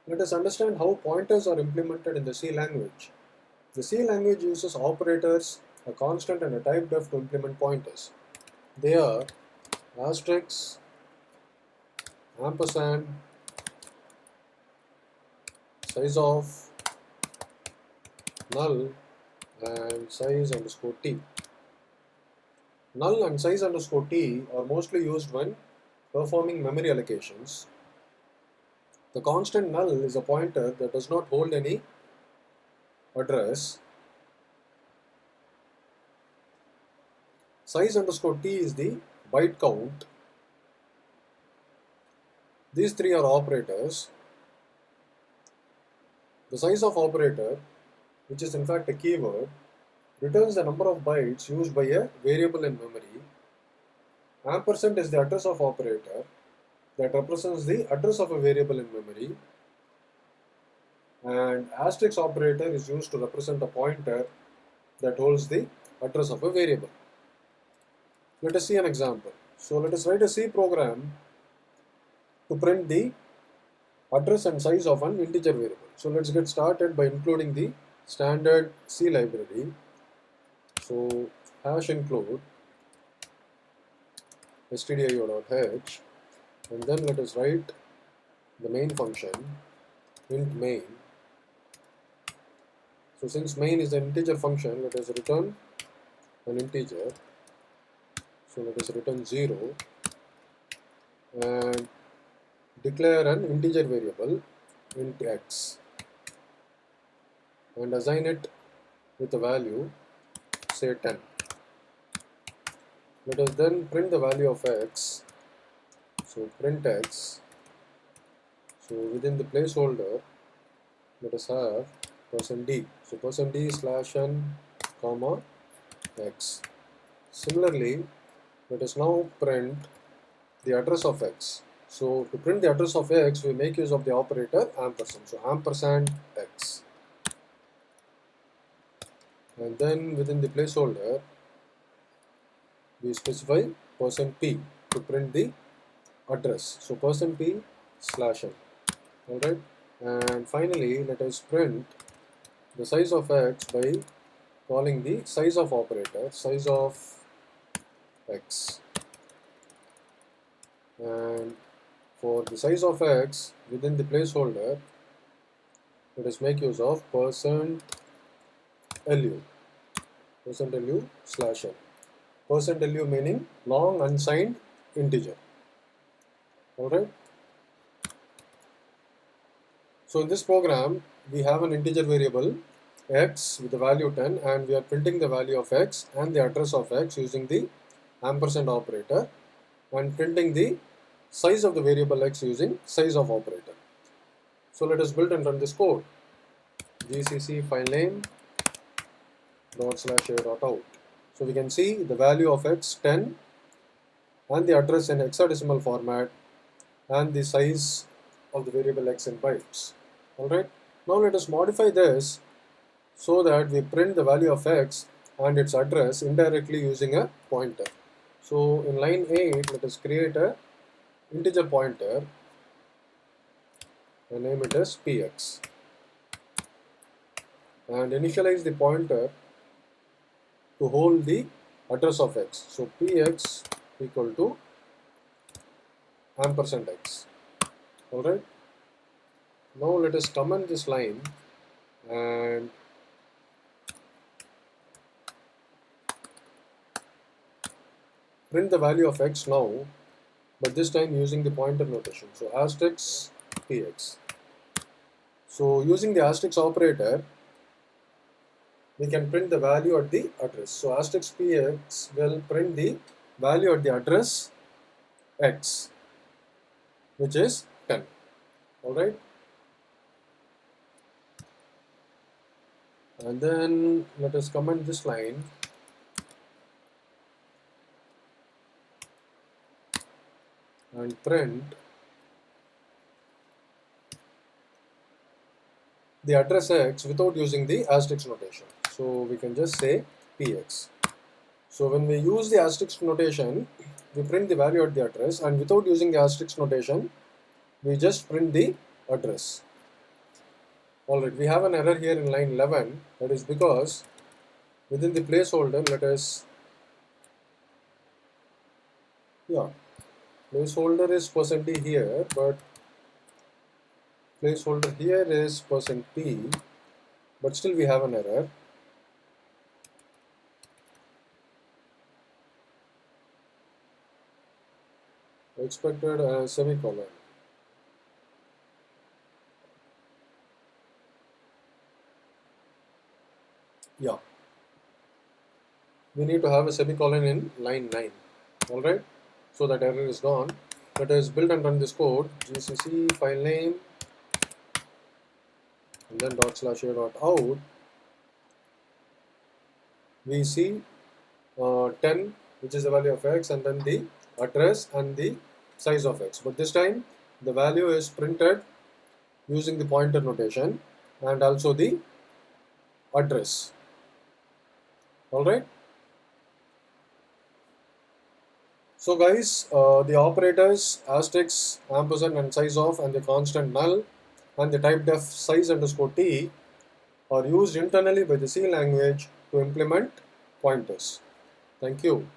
Let us understand how pointers are implemented in the C language. The C language uses operators, a constant and a type def to implement pointers. They are asterisk, ampersand, size of, null, and size underscore t. Null and size underscore t are mostly used when performing memory allocations. The constant null is a pointer that does not hold any address. Size underscore t is the byte count. These three are operators. The size of operator, which is in fact a keyword, returns the number of bytes used by a variable in memory. Ampersand is the address of operator that represents the address of a variable in memory. And asterisk operator is used to represent a pointer that holds the address of a variable. Let us see an example. So let us write a C program to print the address and size of an integer variable. So let's get started by including the standard C library. So hash include stdio.h, and then let us write the main function int main. So since main is an integer function, let us return an integer. So let us return 0 and declare an integer variable int x and assign it with a value, say 10. Let us then print the value of x. So print x. So within the placeholder, let us have %d. So %d slash n comma x. Similarly, let us now print the address of x. So to print the address of x, we make use of the operator ampersand. So ampersand x. And then within the placeholder, we specify %p to print the address. So %p slash n. Alright. And finally, let us print the size of x by calling the size of operator, size of x. And for the size of x within the placeholder, let us make use of %lu slash n. %lu meaning long unsigned integer. Alright. So in this program, we have an integer variable x with the value 10, and we are printing the value of x and the address of x using the ampersand operator, and printing the size of the variable x using size of operator. So let us build and run this code. gcc file name ./a.out. So we can see the value of x 10 and the address in hexadecimal format and the size of the variable x in bytes. Alright, now let us modify this so that we print the value of x and its address indirectly using a pointer. So in line 8, let us create a integer pointer and name it as px, and initialize the pointer to hold the address of x. So px equal to ampersand x. Alright. Now let us comment this line and print the value of x now, but this time using the pointer notation. So asterisk px. So using the asterisk operator, we can print the value at the address. So asterisk px will print the value at the address x, which is 10. Alright. And then let us comment this line and print the address x without using the asterisk notation. So we can just say px. So when we use the asterisk notation, we print the value at the address, and without using the asterisk notation, we just print the address. Alright, we have an error here in line 11. That is because within the placeholder, let us, yeah, placeholder is %d here, but placeholder here is %p, but still we have an error. Expected semicolon. Yeah, we need to have a semicolon in line 9. Alright, so that error is gone. Let us build and run this code. GCC file name and then ./a.out. We see 10, which is the value of x, and then the address and the size of x. But this time the value is printed using the pointer notation and also the address. Alright. So guys, the operators asterisk, ampersand and size of and the constant null and the type def size underscore t are used internally by the C language to implement pointers. Thank you.